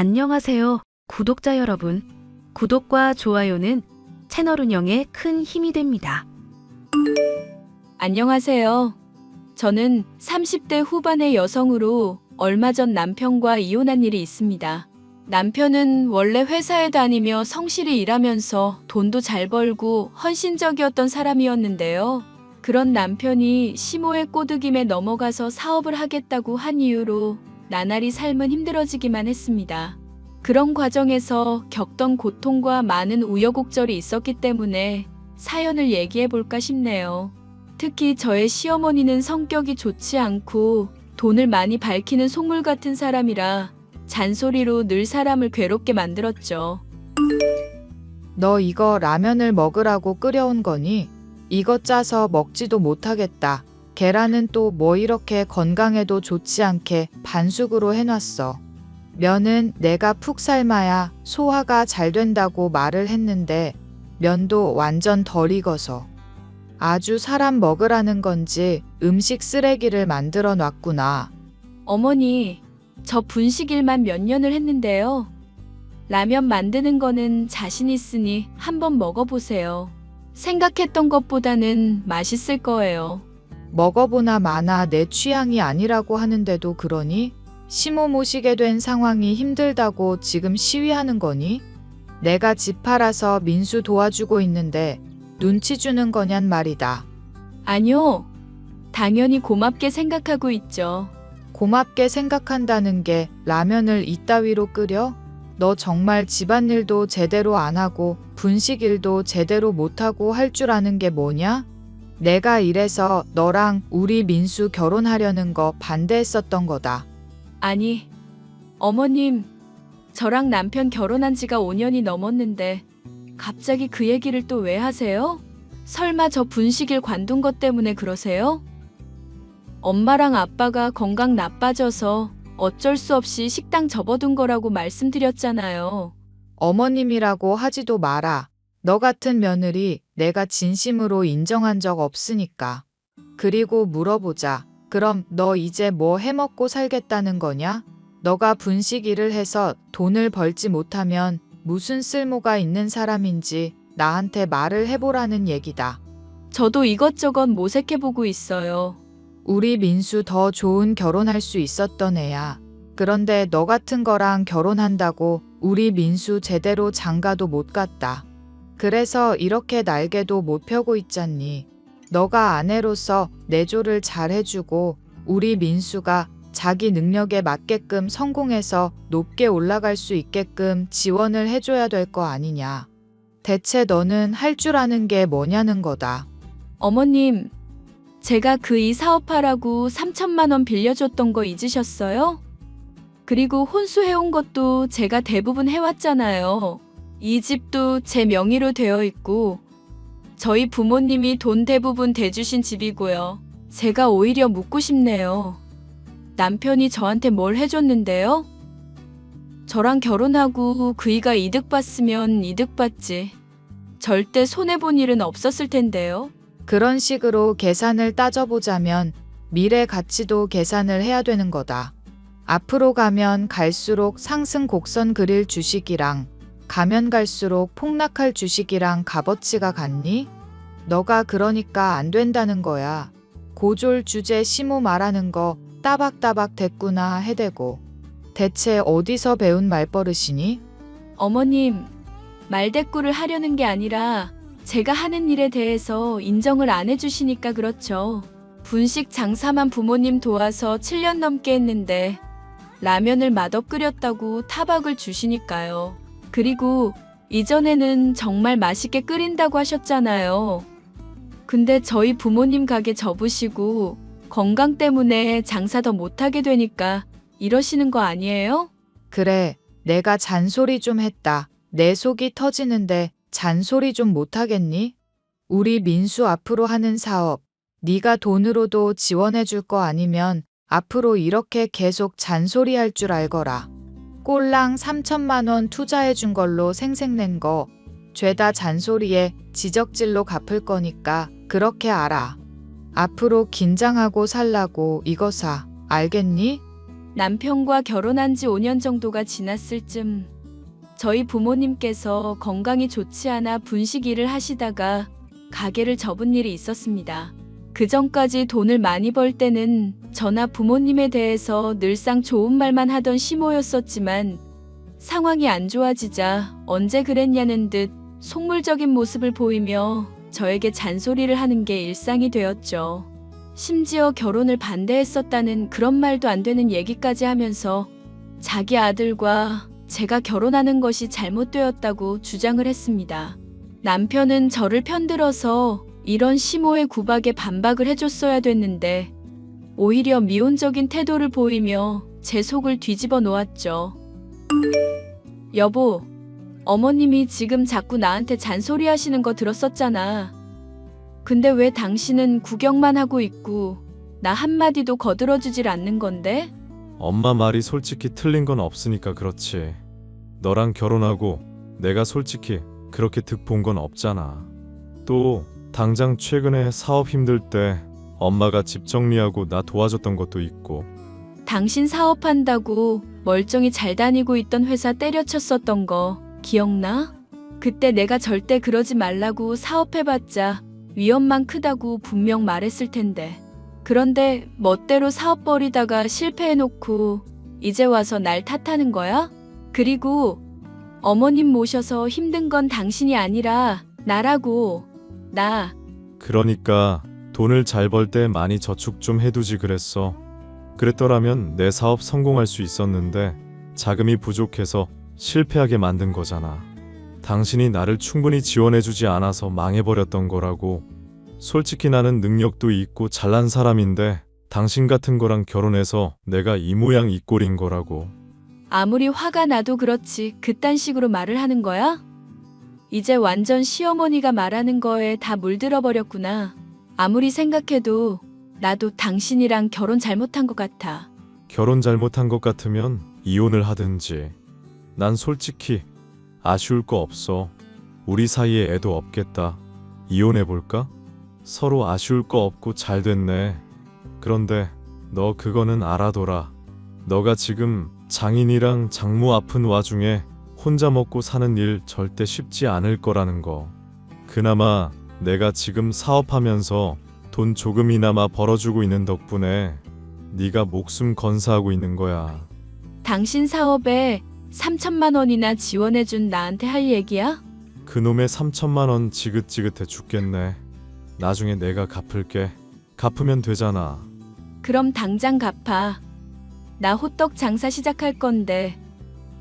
안녕하세요, 구독자 여러분. 구독과 좋아요는 채널 운영에 큰 힘이 됩니다. 안녕하세요. 저는 30대 후반의 여성으로 얼마 전 남편과 이혼한 일이 있습니다. 남편은 원래 회사에 다니며 성실히 일하면서 돈도 잘 벌고 헌신적이었던 사람이었는데요. 그런 남편이 시모의 꼬드김에 넘어가서 사업을 하겠다고 한 이유로 나날이 삶은 힘들어지기만 했습니다. 그런 과정에서 겪던 고통과 많은 우여곡절이 있었기 때문에 사연을 얘기해 볼까 싶네요. 특히 저의 시어머니는 성격이 좋지 않고 돈을 많이 밝히는 속물 같은 사람이라 잔소리로 늘 사람을 괴롭게 만들었죠. 너 이거 라면을 먹으라고 끓여온 거니? 이거 짜서 먹지도 못하겠다. 계란은 또 뭐 이렇게 건강에도 좋지 않게 반숙으로 해놨어. 면은 내가 푹 삶아야 소화가 잘 된다고 말을 했는데 면도 완전 덜 익어서. 아주 사람 먹으라는 건지 음식 쓰레기를 만들어 놨구나. 어머니, 저 분식일만 몇 년을 했는데요. 라면 만드는 거는 자신 있으니 한번 먹어보세요. 생각했던 것보다는 맛있을 거예요. 먹어보나 마나 내 취향이 아니라고 하는데도 그러니? 시모 모시게 된 상황이 힘들다고 지금 시위하는 거니? 내가 집 팔아서 민수 도와주고 있는데 눈치 주는 거냔 말이다. 아니요. 당연히 고맙게 생각하고 있죠. 고맙게 생각한다는 게 라면을 이따위로 끓여? 너 정말 집안일도 제대로 안 하고 분식일도 제대로 못하고 할 줄 아는 게 뭐냐? 내가 이래서 너랑 우리 민수 결혼하려는 거 반대했었던 거다. 아니, 어머님, 저랑 남편 결혼한 지가 5년이 넘었는데 갑자기 그 얘기를 또 왜 하세요? 설마 저 분식일 관둔 것 때문에 그러세요? 엄마랑 아빠가 건강 나빠져서 어쩔 수 없이 식당 접어둔 거라고 말씀드렸잖아요. 어머님이라고 하지도 마라. 너 같은 며느리 내가 진심으로 인정한 적 없으니까. 그리고 물어보자. 그럼 너 이제 뭐 해먹고 살겠다는 거냐? 너가 분식 일을 해서 돈을 벌지 못하면 무슨 쓸모가 있는 사람인지 나한테 말을 해보라는 얘기다. 저도 이것저것 모색해보고 있어요. 우리 민수 더 좋은 결혼할 수 있었던 애야. 그런데 너 같은 거랑 결혼한다고 우리 민수 제대로 장가도 못 갔다. 그래서 이렇게 날개도 못 펴고 있잖니. 너가 아내로서 내조를 잘 해주고 우리 민수가 자기 능력에 맞게끔 성공해서 높게 올라갈 수 있게끔 지원을 해줘야 될 거 아니냐. 대체 너는 할 줄 아는 게 뭐냐는 거다. 어머님, 제가 그 이 사업하라고 3천만 원 빌려줬던 거 잊으셨어요? 그리고 혼수해온 것도 제가 대부분 해왔잖아요. 이 집도 제 명의로 되어 있고 저희 부모님이 돈 대부분 대주신 집이고요. 제가 오히려 묻고 싶네요. 남편이 저한테 뭘 해줬는데요? 저랑 결혼하고 그이가 이득 봤으면 이득 봤지. 절대 손해본 일은 없었을 텐데요. 그런 식으로 계산을 따져보자면 미래 가치도 계산을 해야 되는 거다. 앞으로 가면 갈수록 상승 곡선 그릴 주식이랑 가면 갈수록 폭락할 주식이랑 값어치가 같니? 너가 그러니까 안 된다는 거야. 고졸 주제 시모 말하는 거 따박따박 됐구나 해대고. 대체 어디서 배운 말버릇이니? 어머님, 말대꾸를 하려는 게 아니라 제가 하는 일에 대해서 인정을 안 해주시니까 그렇죠. 분식 장사만 부모님 도와서 7년 넘게 했는데 라면을 맛없 끓였다고 타박을 주시니까요. 그리고 이전에는 정말 맛있게 끓인다고 하셨잖아요. 근데 저희 부모님 가게 접으시고 건강 때문에 장사 더 못하게 되니까 이러시는 거 아니에요? 그래, 내가 잔소리 좀 했다. 내 속이 터지는데 잔소리 좀 못하겠니? 우리 민수 앞으로 하는 사업, 네가 돈으로도 지원해 줄 거 아니면 앞으로 이렇게 계속 잔소리할 줄 알거라. 꼴랑 3천만 원 투자해 준 걸로 생색낸 거 죄다 잔소리에 지적질로 갚을 거니까 그렇게 알아. 앞으로 긴장하고 살라고 이거 사. 알겠니? 남편과 결혼한 지 5년 정도가 지났을 쯤 저희 부모님께서 건강이 좋지 않아 분식 일을 하시다가 가게를 접은 일이 있었습니다. 그 전까지 돈을 많이 벌 때는 저나 부모님에 대해서 늘상 좋은 말만 하던 시모였었지만 상황이 안 좋아지자 언제 그랬냐는 듯 속물적인 모습을 보이며 저에게 잔소리를 하는 게 일상이 되었죠. 심지어 결혼을 반대했었다는 그런 말도 안 되는 얘기까지 하면서 자기 아들과 제가 결혼하는 것이 잘못되었다고 주장을 했습니다. 남편은 저를 편들어서 이런 시모의 구박에 반박을 해줬어야 됐는데 오히려 미온적인 태도를 보이며 제 속을 뒤집어 놓았죠. 여보, 어머님이 지금 자꾸 나한테 잔소리 하시는 거 들었었잖아. 근데 왜 당신은 구경만 하고 있고 나 한마디도 거들어주질 않는 건데? 엄마 말이 솔직히 틀린 건 없으니까 그렇지. 너랑 결혼하고 내가 솔직히 그렇게 득 본 건 없잖아. 또 당장 최근에 사업 힘들 때 엄마가 집 정리하고 나 도와줬던 것도 있고. 당신 사업한다고 멀쩡히 잘 다니고 있던 회사 때려쳤었던 거 기억나? 그때 내가 절대 그러지 말라고 사업해봤자 위험만 크다고 분명 말했을 텐데. 그런데 멋대로 사업 벌이다가 실패해놓고 이제 와서 날 탓하는 거야? 그리고 어머님 모셔서 힘든 건 당신이 아니라 나라고. 나. 그러니까 돈을 잘 벌 때 많이 저축 좀 해두지 그랬어. 그랬더라면 내 사업 성공할 수 있었는데 자금이 부족해서 실패하게 만든 거잖아. 당신이 나를 충분히 지원해주지 않아서 망해버렸던 거라고. 솔직히 나는 능력도 있고 잘난 사람인데 당신 같은 거랑 결혼해서 내가 이 모양 이 꼴인 거라고. 아무리 화가 나도 그렇지 그딴 식으로 말을 하는 거야? 이제 완전 시어머니가 말하는 거에 다 물들어 버렸구나. 아무리 생각해도 나도 당신이랑 결혼 잘못한 것 같아. 결혼 잘못한 것 같으면 이혼을 하든지. 난 솔직히 아쉬울 거 없어. 우리 사이에 애도 없겠다. 이혼해볼까? 서로 아쉬울 거 없고 잘 됐네. 그런데 너 그거는 알아둬라. 너가 지금 장인이랑 장모 아픈 와중에 혼자 먹고 사는 일 절대 쉽지 않을 거라는 거. 그나마 내가 지금 사업하면서 돈 조금이나마 벌어주고 있는 덕분에 네가 목숨 건사하고 있는 거야. 당신 사업에 3천만 원이나 지원해준 나한테 할 얘기야? 그놈의 3천만 원 지긋지긋해 죽겠네. 나중에 내가 갚을게. 갚으면 되잖아. 그럼 당장 갚아. 나 호떡 장사 시작할 건데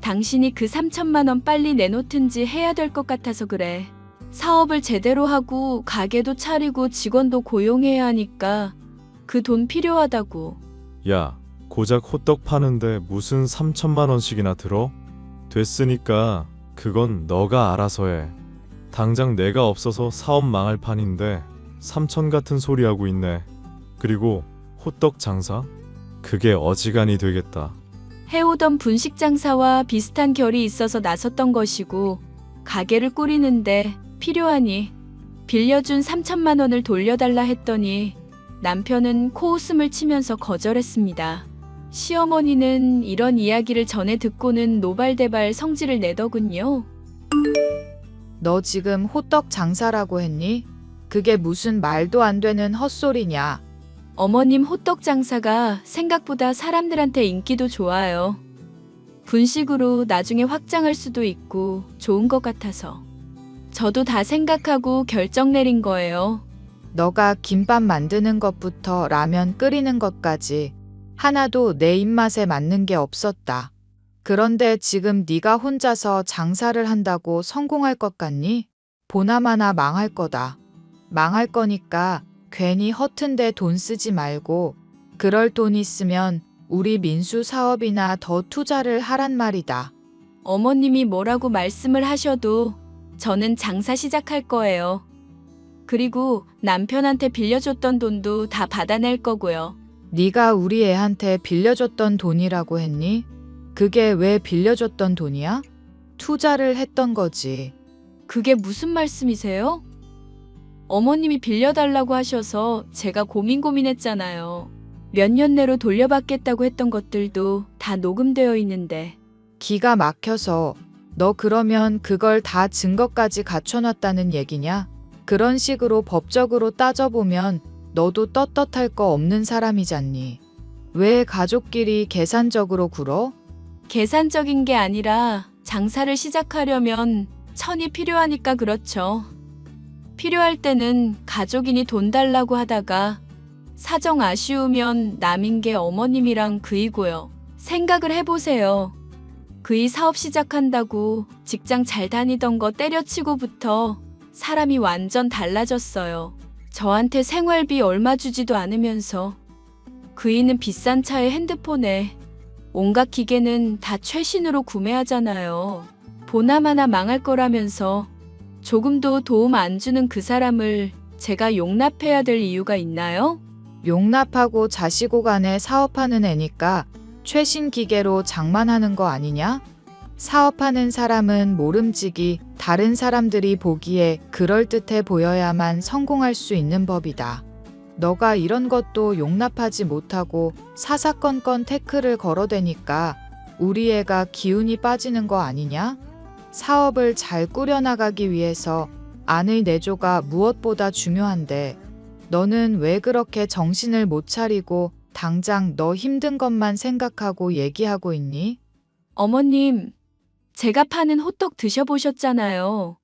당신이 그 3천만 원 빨리 내놓든지 해야 될 것 같아서 그래. 사업을 제대로 하고 가게도 차리고 직원도 고용해야 하니까 그 돈 필요하다고. 야, 고작 호떡 파는데 무슨 3천만 원씩이나 들어? 됐으니까 그건 너가 알아서 해. 당장 내가 없어서 사업 망할 판인데 3천 같은 소리 하고 있네. 그리고 호떡 장사? 그게 어지간히 되겠다. 해오던 분식 장사와 비슷한 결이 있어서 나섰던 것이고 가게를 꾸리는데 필요하니 빌려준 3천만 원을 돌려달라 했더니 남편은 코웃음을 치면서 거절했습니다. 시어머니는 이런 이야기를 전해 듣고는 노발대발 성질을 내더군요. 너 지금 호떡 장사라고 했니? 그게 무슨 말도 안 되는 헛소리냐? 어머님 호떡 장사가 생각보다 사람들한테 인기도 좋아요. 분식으로 나중에 확장할 수도 있고 좋은 것 같아서. 저도 다 생각하고 결정 내린 거예요. 너가 김밥 만드는 것부터 라면 끓이는 것까지 하나도 내 입맛에 맞는 게 없었다. 그런데 지금 네가 혼자서 장사를 한다고 성공할 것 같니? 보나마나 망할 거다. 망할 거니까 괜히 허튼데 돈 쓰지 말고 그럴 돈 있으면 우리 민수 사업이나 더 투자를 하란 말이다. 어머님이 뭐라고 말씀을 하셔도 저는 장사 시작할 거예요. 그리고 남편한테 빌려줬던 돈도 다 받아낼 거고요. 네가 우리 애한테 빌려줬던 돈이라고 했니? 그게 왜 빌려줬던 돈이야? 투자를 했던 거지. 그게 무슨 말씀이세요? 어머님이 빌려달라고 하셔서 제가 고민했잖아요. 몇 년 내로 돌려받겠다고 했던 것들도 다 녹음되어 있는데. 기가 막혀서 너 그러면 그걸 다 증거까지 갖춰놨다는 얘기냐? 그런 식으로 법적으로 따져보면 너도 떳떳할 거 없는 사람이잖니. 왜 가족끼리 계산적으로 굴어? 계산적인 게 아니라 장사를 시작하려면 천이 필요하니까 그렇죠. 필요할 때는 가족이니 돈 달라고 하다가 사정 아쉬우면 남인 게 어머님이랑 그이고요. 생각을 해보세요. 그이 사업 시작한다고 직장 잘 다니던 거 때려치고부터 사람이 완전 달라졌어요. 저한테 생활비 얼마 주지도 않으면서 그이는 비싼 차에 핸드폰에 온갖 기계는 다 최신으로 구매하잖아요. 보나마나 망할 거라면서 조금도 도움 안 주는 그 사람을 제가 용납해야 될 이유가 있나요? 용납하고 자시고 간에 사업하는 애니까 최신 기계로 장만하는 거 아니냐? 사업하는 사람은 모름지기 다른 사람들이 보기에 그럴듯해 보여야만 성공할 수 있는 법이다. 너가 이런 것도 용납하지 못하고 사사건건 태클을 걸어대니까 우리 애가 기운이 빠지는 거 아니냐? 사업을 잘 꾸려나가기 위해서 아내 내조가 무엇보다 중요한데 너는 왜 그렇게 정신을 못 차리고 당장 너 힘든 것만 생각하고 얘기하고 있니? 어머님, 제가 파는 호떡 드셔보셨잖아요.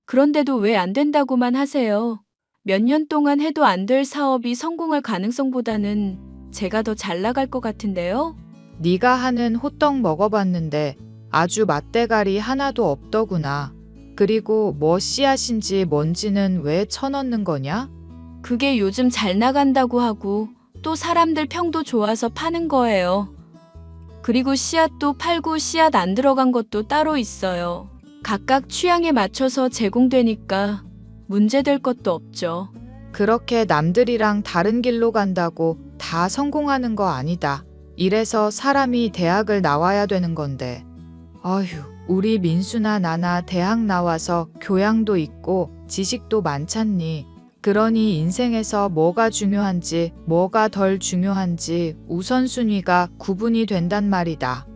그런데도 왜 안 된다고만 하세요? 몇 년 동안 해도 안 될 사업이 성공할 가능성보다는 제가 더 잘 나갈 것 같은데요? 네가 하는 호떡 먹어봤는데 아주 맛대가리 하나도 없더구나. 그리고 뭐 씨앗인지 뭔지는 왜 쳐넣는 거냐? 그게 요즘 잘 나간다고 하고 또 사람들 평도 좋아서 파는 거예요. 그리고 씨앗도 팔고 씨앗 안 들어간 것도 따로 있어요. 각각 취향에 맞춰서 제공되니까 문제될 것도 없죠. 그렇게 남들이랑 다른 길로 간다고 다 성공하는 거 아니다. 이래서 사람이 대학을 나와야 되는 건데. 어휴, 우리 민수나 나나 대학 나와서 교양도 있고 지식도 많잖니. 그러니 인생에서 뭐가 중요한지 뭐가 덜 중요한지 우선순위가 구분이 된단 말이다.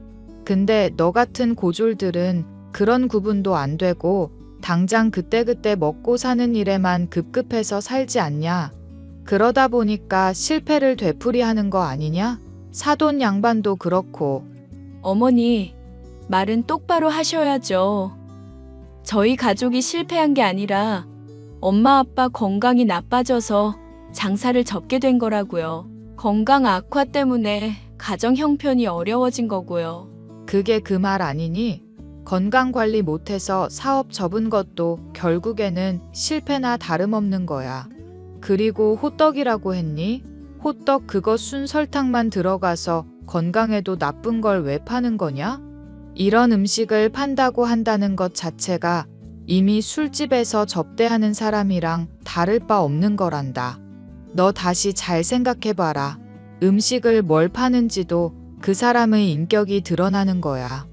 근데 너 같은 고졸들은 그런 구분도 안 되고 당장 그때그때 먹고 사는 일에만 급급해서 살지 않냐. 그러다 보니까 실패를 되풀이하는 거 아니냐? 사돈 양반도 그렇고. 어머니, 말은 똑바로 하셔야죠. 저희 가족이 실패한 게 아니라 엄마 아빠 건강이 나빠져서 장사를 접게 된 거라고요. 건강 악화 때문에 가정 형편이 어려워진 거고요. 그게 그 말 아니니? 건강관리 못해서 사업 접은 것도 결국에는 실패나 다름없는 거야. 그리고 호떡이라고 했니? 호떡 그거 순 설탕만 들어가서 건강에도 나쁜 걸 왜 파는 거냐? 이런 음식을 판다고 한다는 것 자체가 이미 술집에서 접대하는 사람이랑 다를 바 없는 거란다. 너 다시 잘 생각해봐라. 음식을 뭘 파는지도 그 사람의 인격이 드러나는 거야.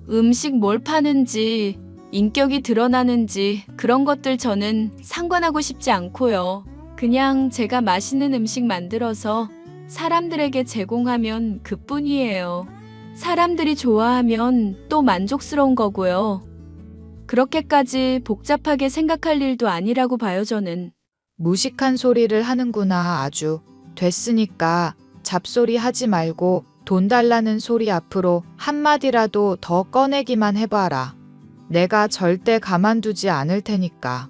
음식 뭘 파는지, 인격이 드러나는지 그런 것들 저는 상관하고 싶지 않고요. 그냥 제가 맛있는 음식 만들어서 사람들에게 제공하면 그뿐이에요. 사람들이 좋아하면 또 만족스러운 거고요. 그렇게까지 복잡하게 생각할 일도 아니라고 봐요, 저는. 무식한 소리를 하는구나 아주. 됐으니까 잡소리 하지 말고 돈 달라는 소리 앞으로 한마디라도 더 꺼내기만 해봐라. 내가 절대 가만두지 않을 테니까.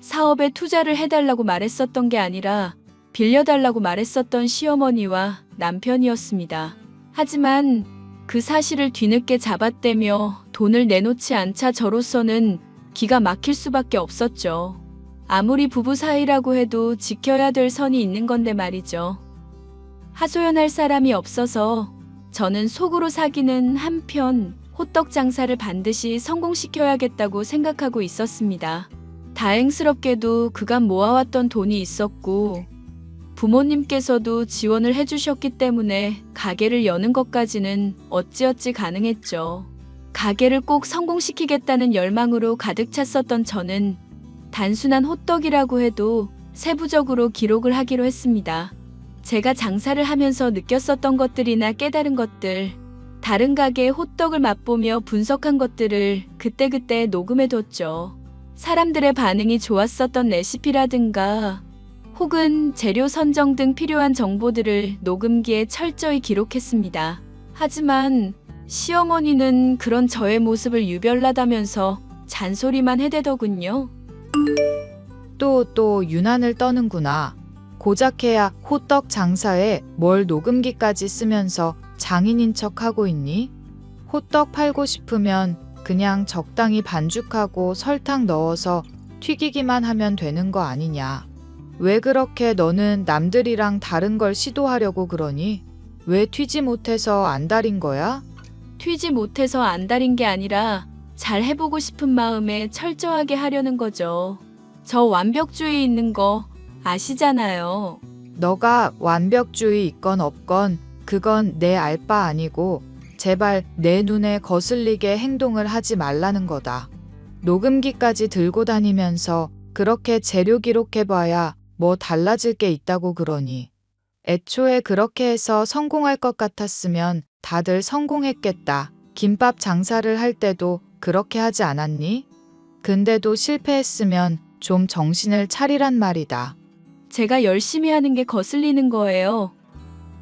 사업에 투자를 해달라고 말했었던 게 아니라 빌려달라고 말했었던 시어머니와 남편이었습니다. 하지만 그 사실을 뒤늦게 잡아떼며 돈을 내놓지 않자 저로서는 기가 막힐 수밖에 없었죠. 아무리 부부 사이라고 해도 지켜야 될 선이 있는 건데 말이죠. 하소연할 사람이 없어서 저는 속으로 사기는 한편 호떡 장사를 반드시 성공시켜야겠다고 생각하고 있었습니다. 다행스럽게도 그간 모아왔던 돈이 있었고 부모님께서도 지원을 해주셨기 때문에 가게를 여는 것까지는 어찌어찌 가능했죠. 가게를 꼭 성공시키겠다는 열망으로 가득 찼었던 저는 단순한 호떡이라고 해도 세부적으로 기록을 하기로 했습니다. 제가 장사를 하면서 느꼈었던 것들이나 깨달은 것들, 다른 가게의 호떡을 맛보며 분석한 것들을 그때그때 녹음해뒀죠. 사람들의 반응이 좋았었던 레시피라든가 혹은 재료 선정 등 필요한 정보들을 녹음기에 철저히 기록했습니다. 하지만 시어머니는 그런 저의 모습을 유별나다면서 잔소리만 해대더군요. 또 유난을 떠는구나. 고작해야 호떡 장사에 뭘 녹음기까지 쓰면서 장인인 척 하고 있니? 호떡 팔고 싶으면 그냥 적당히 반죽하고 설탕 넣어서 튀기기만 하면 되는 거 아니냐. 왜 그렇게 너는 남들이랑 다른 걸 시도하려고 그러니? 왜 튀지 못해서 안달인 거야? 튀지 못해서 안달인 게 아니라 잘 해보고 싶은 마음에 철저하게 하려는 거죠. 저 완벽주의 있는 거 아시잖아요. 너가 완벽주의 있건 없건 그건 내 알 바 아니고 제발 내 눈에 거슬리게 행동을 하지 말라는 거다. 녹음기까지 들고 다니면서 그렇게 재료 기록해봐야 뭐 달라질 게 있다고 그러니. 애초에 그렇게 해서 성공할 것 같았으면 다들 성공했겠다. 김밥 장사를 할 때도 그렇게 하지 않았니? 근데도 실패했으면 좀 정신을 차리란 말이다. 제가 열심히 하는 게 거슬리는 거예요?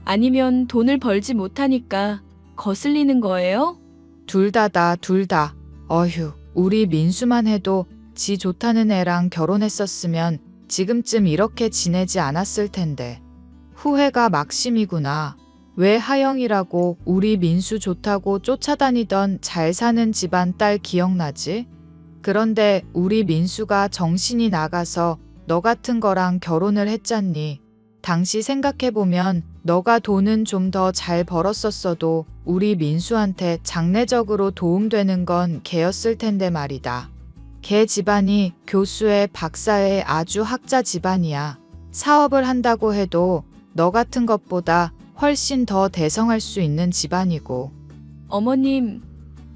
아니면 돈을 벌지 못하니까 거슬리는 거예요? 둘 다다, 둘 다. 어휴, 우리 민수만 해도 지 좋다는 애랑 결혼했었으면 지금쯤 이렇게 지내지 않았을 텐데. 후회가 막심이구나. 왜 하영이라고 우리 민수 좋다고 쫓아다니던 잘 사는 집안 딸 기억나지? 그런데 우리 민수가 정신이 나가서 너 같은 거랑 결혼을 했잖니. 당시 생각해보면 너가 돈은 좀 더 잘 벌었었어도 우리 민수한테 장래적으로 도움되는 건 걔였을 텐데 말이다. 걔 집안이 교수의 박사의 아주 학자 집안이야. 사업을 한다고 해도 너 같은 것보다 훨씬 더 대성할 수 있는 집안이고. 어머님,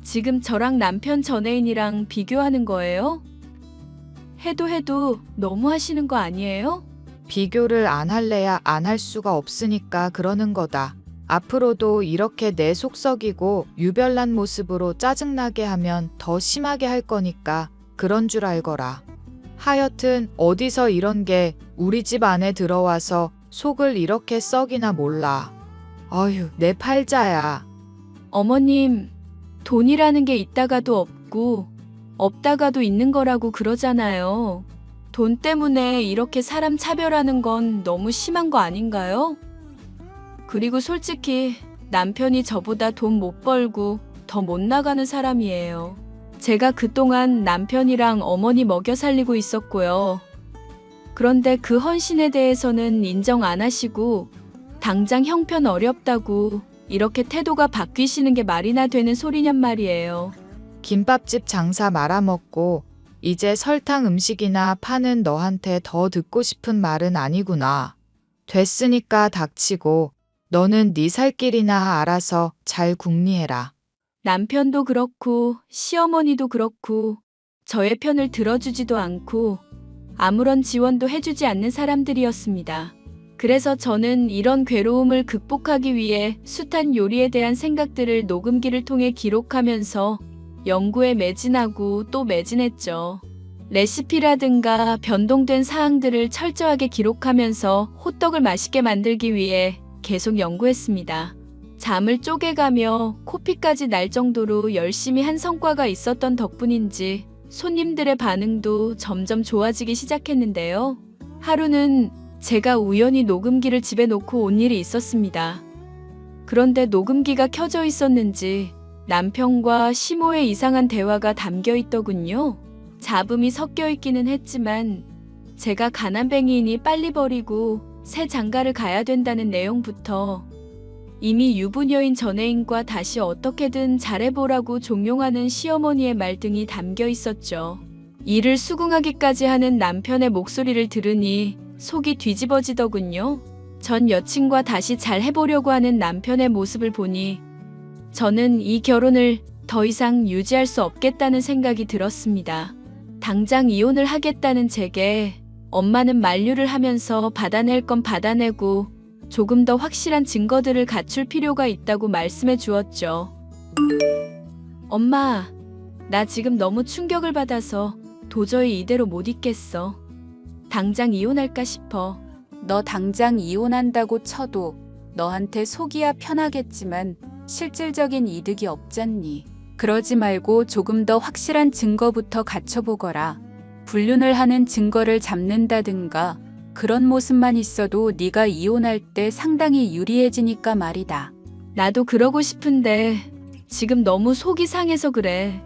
지금 저랑 남편 전애인이랑 비교하는 거예요? 해도 너무 하시는 거 아니에요? 비교를 안 할래야 안 할 수가 없으니까 그러는 거다. 앞으로도 이렇게 내 속 썩이고 유별난 모습으로 짜증나게 하면 더 심하게 할 거니까 그런 줄 알거라. 하여튼 어디서 이런 게 우리 집 안에 들어와서 속을 이렇게 썩이나 몰라. 어휴, 내 팔자야. 어머님, 돈이라는 게 있다가도 없고 없다가도 있는 거라고 그러잖아요. 돈 때문에 이렇게 사람 차별하는 건 너무 심한 거 아닌가요? 그리고 솔직히 남편이 저보다 돈 못 벌고 더 못 나가는 사람이에요. 제가 그동안 남편이랑 어머니 먹여 살리고 있었고요. 그런데 그 헌신에 대해서는 인정 안 하시고 당장 형편 어렵다고 이렇게 태도가 바뀌시는 게 말이나 되는 소리냔 말이에요. 김밥집 장사 말아먹고 이제 설탕 음식이나 파는 너한테 더 듣고 싶은 말은 아니구나. 됐으니까 닥치고 너는 네 살 길이나 알아서 잘 궁리해라. 남편도 그렇고 시어머니도 그렇고 저의 편을 들어주지도 않고 아무런 지원도 해주지 않는 사람들이었습니다. 그래서 저는 이런 괴로움을 극복하기 위해 숱한 요리에 대한 생각들을 녹음기를 통해 기록하면서 연구에 매진하고 또 매진했죠. 레시피라든가 변동된 사항들을 철저하게 기록하면서 호떡을 맛있게 만들기 위해 계속 연구했습니다. 잠을 쪼개가며 코피까지 날 정도로 열심히 한 성과가 있었던 덕분인지 손님들의 반응도 점점 좋아지기 시작했는데요. 하루는 제가 우연히 녹음기를 집에 놓고 온 일이 있었습니다. 그런데 녹음기가 켜져 있었는지 남편과 시모의 이상한 대화가 담겨 있더군요. 잡음이 섞여 있기는 했지만 제가 가난뱅이이니 빨리 버리고 새 장가를 가야 된다는 내용부터 이미 유부녀인 전애인과 다시 어떻게든 잘해보라고 종용하는 시어머니의 말 등이 담겨 있었죠. 이를 수긍하기까지 하는 남편의 목소리를 들으니 속이 뒤집어지더군요. 전 여친과 다시 잘해보려고 하는 남편의 모습을 보니 저는 이 결혼을 더 이상 유지할 수 없겠다는 생각이 들었습니다. 당장 이혼을 하겠다는 제게 엄마는 만류를 하면서 받아낼 건 받아내고 조금 더 확실한 증거들을 갖출 필요가 있다고 말씀해 주었죠. 엄마, 나 지금 너무 충격을 받아서 도저히 이대로 못 있겠어. 당장 이혼할까 싶어. 너 당장 이혼한다고 쳐도 너한테 속이야 편하겠지만 실질적인 이득이 없잖니. 그러지 말고 조금 더 확실한 증거부터 갖춰보거라. 불륜을 하는 증거를 잡는다든가 그런 모습만 있어도 네가 이혼할 때 상당히 유리해지니까 말이다. 나도 그러고 싶은데 지금 너무 속이 상해서 그래.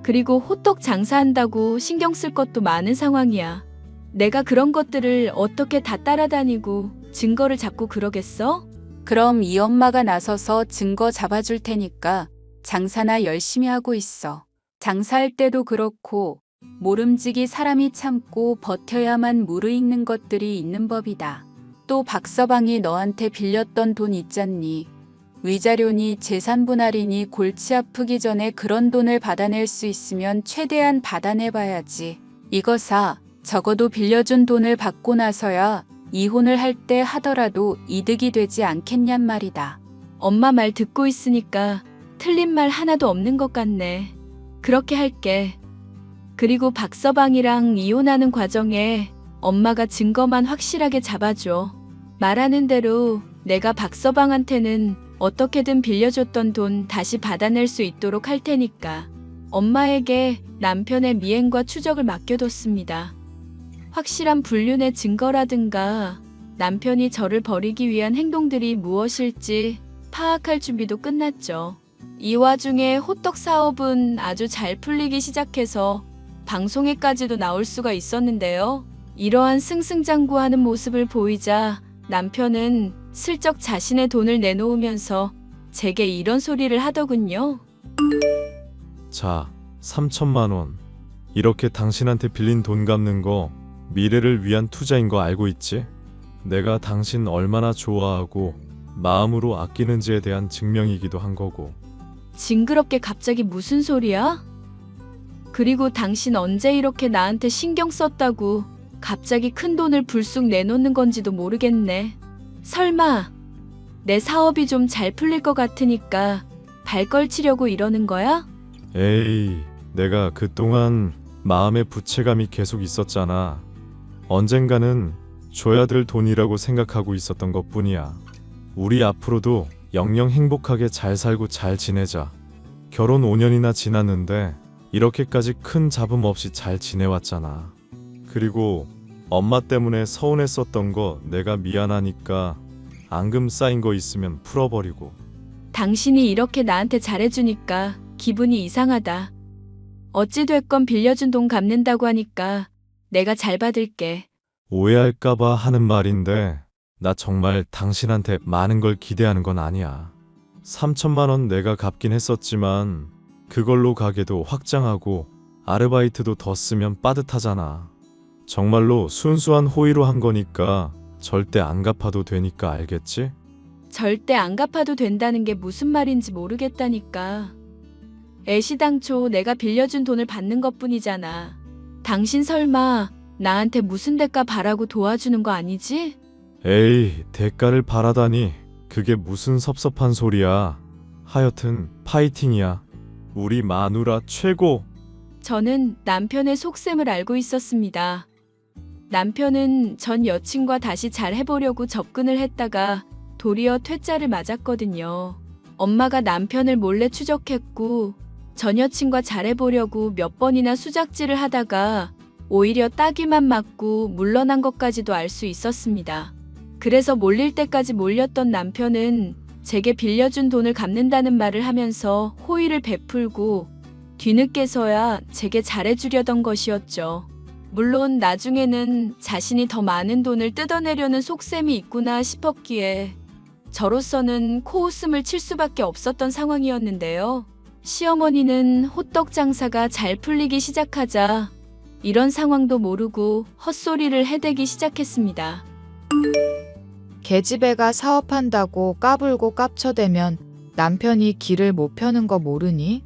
그리고 호떡 장사한다고 신경 쓸 것도 많은 상황이야. 내가 그런 것들을 어떻게 다 따라다니고 증거를 잡고 그러겠어? 그럼 이 엄마가 나서서 증거 잡아줄 테니까 장사나 열심히 하고 있어. 장사할 때도 그렇고 모름지기 사람이 참고 버텨야만 무르익는 것들이 있는 법이다. 또 박서방이 너한테 빌렸던 돈 있잖니. 위자료니 재산 분할이니 골치 아프기 전에 그런 돈을 받아낼 수 있으면 최대한 받아내봐야지. 이거사 적어도 빌려준 돈을 받고 나서야 이혼을 할 때 하더라도 이득이 되지 않겠냔 말이다. 엄마 말 듣고 있으니까 틀린 말 하나도 없는 것 같네. 그렇게 할게. 그리고 박서방이랑 이혼하는 과정에 엄마가 증거만 확실하게 잡아줘. 말하는 대로 내가 박서방한테는 어떻게든 빌려줬던 돈 다시 받아낼 수 있도록 할 테니까 엄마에게 남편의 미행과 추적을 맡겨뒀습니다. 확실한 불륜의 증거라든가 남편이 저를 버리기 위한 행동들이 무엇일지 파악할 준비도 끝났죠. 이 와중에 호떡 사업은 아주 잘 풀리기 시작해서 방송에까지도 나올 수가 있었는데요. 이러한 승승장구하는 모습을 보이자 남편은 슬쩍 자신의 돈을 내놓으면서 제게 이런 소리를 하더군요. 자, 3천만 원. 이렇게 당신한테 빌린 돈 갚는 거 미래를 위한 투자인 거 알고 있지? 내가 당신 얼마나 좋아하고 마음으로 아끼는지에 대한 증명이기도 한 거고. 징그럽게 갑자기 무슨 소리야? 그리고 당신 언제 이렇게 나한테 신경 썼다고 갑자기 큰 돈을 불쑥 내놓는 건지도 모르겠네. 설마 내 사업이 좀 잘 풀릴 것 같으니까 발걸치려고 이러는 거야? 에이, 내가 그동안 마음에 부채감이 계속 있었잖아. 언젠가는 줘야 될 돈이라고 생각하고 있었던 것뿐이야. 우리 앞으로도 영영 행복하게 잘 살고 잘 지내자. 결혼 5년이나 지났는데 이렇게까지 큰 잡음 없이 잘 지내왔잖아. 그리고 엄마 때문에 서운했었던 거 내가 미안하니까 앙금 쌓인 거 있으면 풀어버리고. 당신이 이렇게 나한테 잘해주니까 기분이 이상하다. 어찌됐건 빌려준 돈 갚는다고 하니까 내가 잘 받을게. 오해할까봐 하는 말인데 나 정말 당신한테 많은 걸 기대하는 건 아니야. 3천만 원 내가 갚긴 했었지만 그걸로 가게도 확장하고 아르바이트도 더 쓰면 빠듯하잖아. 정말로 순수한 호의로 한 거니까 절대 안 갚아도 되니까 알겠지? 절대 안 갚아도 된다는 게 무슨 말인지 모르겠다니까. 애시당초 내가 빌려준 돈을 받는 것뿐이잖아. 당신 설마 나한테 무슨 대가 바라고 도와주는 거 아니지? 에이, 대가를 바라다니 그게 무슨 섭섭한 소리야. 하여튼 파이팅이야. 우리 마누라 최고. 저는 남편의 속셈을 알고 있었습니다. 남편은 전 여친과 다시 잘 해보려고 접근을 했다가 도리어 퇴짜를 맞았거든요. 엄마가 남편을 몰래 추적했고 전 여친과 잘해보려고 몇 번이나 수작질을 하다가 오히려 따귀만 맞고 물러난 것까지도 알 수 있었습니다. 그래서 몰릴 때까지 몰렸던 남편은 제게 빌려준 돈을 갚는다는 말을 하면서 호의를 베풀고 뒤늦게서야 제게 잘해주려던 것이었죠. 물론 나중에는 자신이 더 많은 돈을 뜯어내려는 속셈이 있구나 싶었기에 저로서는 코웃음을 칠 수밖에 없었던 상황이었는데요. 시어머니는 호떡 장사가 잘 풀리기 시작하자 이런 상황도 모르고 헛소리를 해대기 시작했습니다. 계집애가 사업한다고 까불고 깝쳐대면 남편이 길을 못 펴는 거 모르니?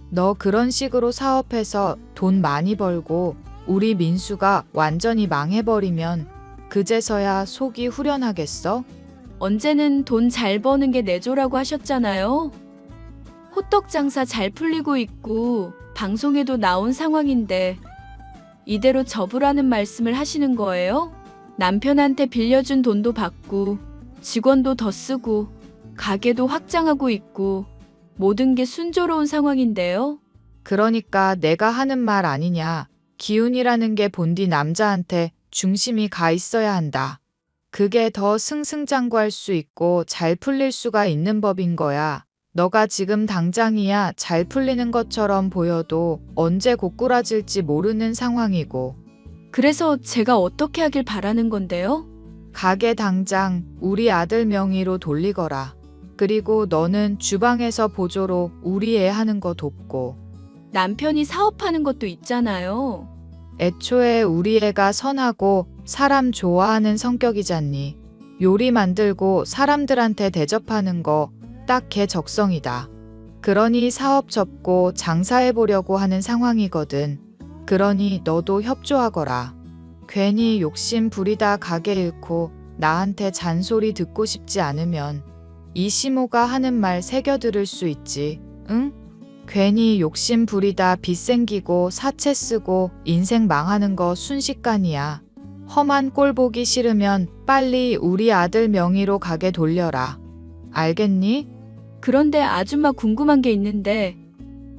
너 그런 식으로 사업해서 돈 많이 벌고 우리 민수가 완전히 망해버리면 그제서야 속이 후련하겠어? 언제는 돈 잘 버는 게 내조라고 하셨잖아요. 호떡 장사 잘 풀리고 있고 방송에도 나온 상황인데 이대로 접으라는 말씀을 하시는 거예요? 남편한테 빌려준 돈도 받고 직원도 더 쓰고 가게도 확장하고 있고 모든 게 순조로운 상황인데요. 그러니까 내가 하는 말 아니냐. 기운이라는 게 본디 남자한테 중심이 가 있어야 한다. 그게 더 승승장구할 수 있고 잘 풀릴 수가 있는 법인 거야. 너가 지금 당장이야 잘 풀리는 것처럼 보여도 언제 고꾸라질지 모르는 상황이고. 그래서 제가 어떻게 하길 바라는 건데요? 가게 당장 우리 아들 명의로 돌리거라. 그리고 너는 주방에서 보조로 우리 애 하는 거 돕고. 남편이 사업하는 것도 있잖아요. 애초에 우리 애가 선하고 사람 좋아하는 성격이잖니. 요리 만들고 사람들한테 대접하는 거 딱 걔 적성이다. 그러니 사업 접고 장사해보려고 하는 상황이거든. 그러니 너도 협조하거라. 괜히 욕심 부리다 가게 잃고 나한테 잔소리 듣고 싶지 않으면 이 시모가 하는 말 새겨 들을 수 있지. 응? 괜히 욕심 부리다 빚 생기고 사채 쓰고 인생 망하는 거 순식간이야. 험한 꼴 보기 싫으면 빨리 우리 아들 명의로 가게 돌려라. 알겠니? 그런데 아줌마 궁금한 게 있는데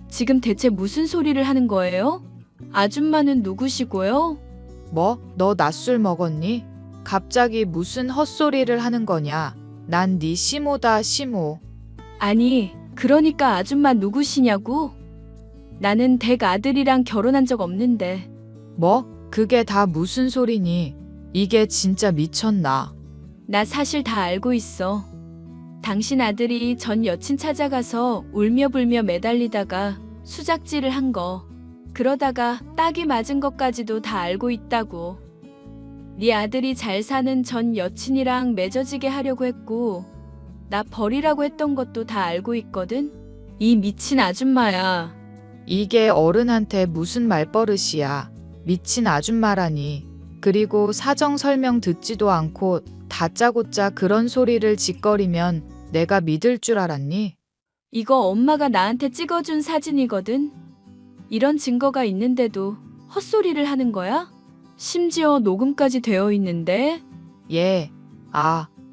지금 대체 무슨 소리를 하는 거예요? 아줌마는 누구시고요? 뭐? 너 낮술 먹었니? 갑자기 무슨 헛소리를 하는 거냐? 난 네 시모다 시모. 아니, 그러니까 아줌마 누구시냐고? 나는 댁 아들이랑 결혼한 적 없는데. 뭐? 그게 다 무슨 소리니? 이게 진짜 미쳤나? 나 사실 다 알고 있어. 당신 아들이 전 여친 찾아가서 울며 불며 매달리다가 수작질을 한 거. 그러다가 딱이 맞은 것까지도 다 알고 있다고. 네 아들이 잘 사는 전 여친이랑 맺어지게 하려고 했고 나 버리라고 했던 것도 다 알고 있거든. 이 미친 아줌마야. 이게 어른한테 무슨 말버릇이야. 미친 아줌마라니. 그리고 사정 설명 듣지도 않고 다짜고짜 그런 소리를 짓거리면 내가 믿을 줄 알았니? 이거 엄마가 나한테 찍어준 사진이거든. 이런 증거가 있는데도 헛소리를 하는 거야? 심지어 녹음까지 되어 있는데. 예.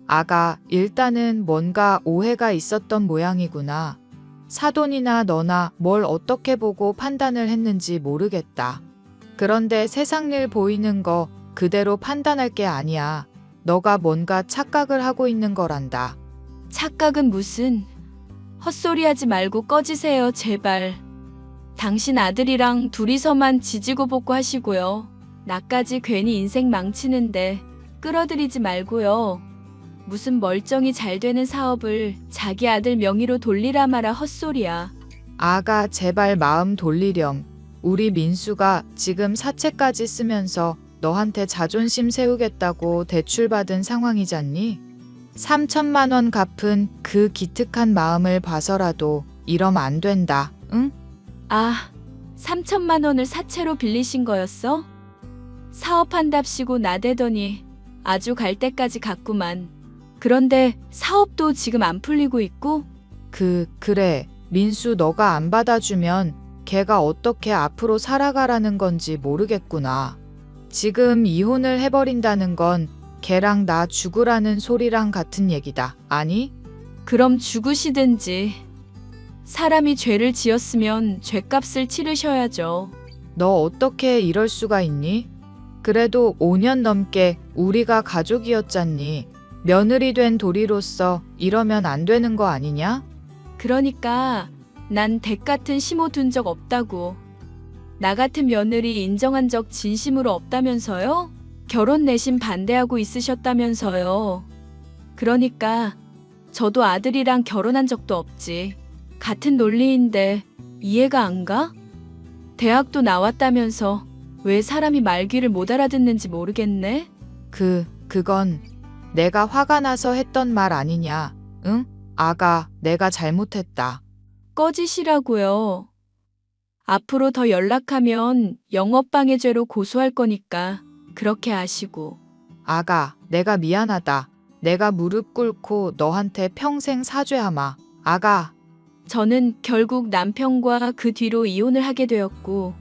아가, 일단은 뭔가 오해가 있었던 모양이구나. 사돈이나 너나 뭘 어떻게 보고 판단을 했는지 모르겠다. 그런데 세상일 보이는 거 그대로 판단할 게 아니야. 너가 뭔가 착각을 하고 있는 거란다. 착각은 무슨. 헛소리하지 말고 꺼지세요, 제발. 당신 아들이랑 둘이서만 지지고 볶고 하시고요. 나까지 괜히 인생 망치는데 끌어들이지 말고요. 무슨 멀쩡히 잘 되는 사업을 자기 아들 명의로 돌리라 마라 헛소리야. 아가 제발 마음 돌리렴. 우리 민수가 지금 사채까지 쓰면서 너한테 자존심 세우겠다고 대출받은 상황이잖니? 3천만 원 갚은 그 기특한 마음을 봐서라도 이러면 안 된다. 응? 아, 3천만 원을 사채로 빌리신 거였어? 사업한답시고 나대더니 아주 갈 때까지 갔구만. 그런데 사업도 지금 안 풀리고 있고? 그래. 민수 너가 안 받아주면 걔가 어떻게 앞으로 살아가라는 건지 모르겠구나. 지금 이혼을 해버린다는 건 걔랑 나 죽으라는 소리랑 같은 얘기다. 아니? 그럼 죽으시든지. 사람이 죄를 지었으면 죄값을 치르셔야죠. 너 어떻게 이럴 수가 있니? 그래도 5년 넘게 우리가 가족이었잖니. 며느리 된 도리로서 이러면 안 되는 거 아니냐? 그러니까 난 댁 같은 시모 둔 적 없다고. 나 같은 며느리 인정한 적 진심으로 없다면서요? 결혼 내심 반대하고 있으셨다면서요. 그러니까 저도 아들이랑 결혼한 적도 없지. 같은 논리인데 이해가 안 가? 대학도 나왔다면서 왜 사람이 말귀를 못 알아듣는지 모르겠네? 그건 내가 화가 나서 했던 말 아니냐. 응? 아가, 내가 잘못했다. 꺼지시라고요. 앞으로 더 연락하면 영업방해죄로 고소할 거니까 그렇게 아시고. 아가, 내가 미안하다. 내가 무릎 꿇고 너한테 평생 사죄하마. 아가. 저는 결국 남편과 그 뒤로 이혼을 하게 되었고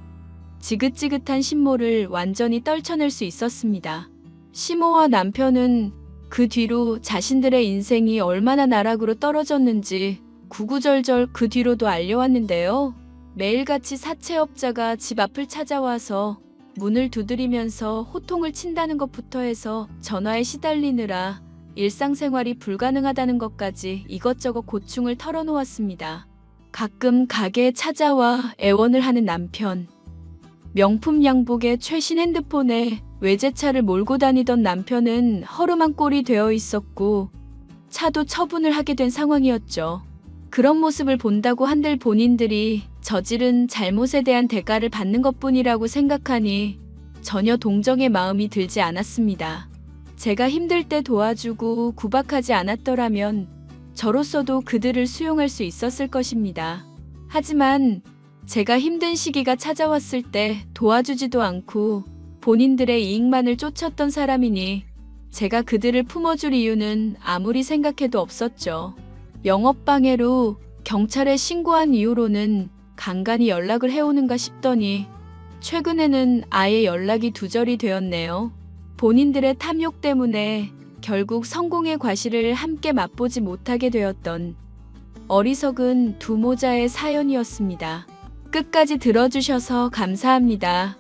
지긋지긋한 신모를 완전히 떨쳐낼 수 있었습니다. 시모와 남편은 그 뒤로 자신들의 인생이 얼마나 나락으로 떨어졌는지 구구절절 그 뒤로도 알려왔는데요. 매일같이 사채업자가 집 앞을 찾아와서 문을 두드리면서 호통을 친다는 것부터 해서 전화에 시달리느라 일상생활이 불가능하다는 것까지 이것저것 고충을 털어놓았습니다. 가끔 가게에 찾아와 애원을 하는 남편. 명품 양복에 최신 핸드폰에 외제차를 몰고 다니던 남편은 허름한 꼴이 되어 있었고 차도 처분을 하게 된 상황이었죠. 그런 모습을 본다고 한들 본인들이 저지른 잘못에 대한 대가를 받는 것뿐이라고 생각하니 전혀 동정의 마음이 들지 않았습니다. 제가 힘들 때 도와주고 구박하지 않았더라면 저로서도 그들을 수용할 수 있었을 것입니다. 하지만 제가 힘든 시기가 찾아왔을 때 도와주지도 않고 본인들의 이익만을 쫓았던 사람이니 제가 그들을 품어줄 이유는 아무리 생각해도 없었죠. 영업방해로 경찰에 신고한 이후로는 간간히 연락을 해오는가 싶더니 최근에는 아예 연락이 두절이 되었네요. 본인들의 탐욕 때문에 결국 성공의 과실을 함께 맛보지 못하게 되었던 어리석은 두 모자의 사연이었습니다. 끝까지 들어주셔서 감사합니다.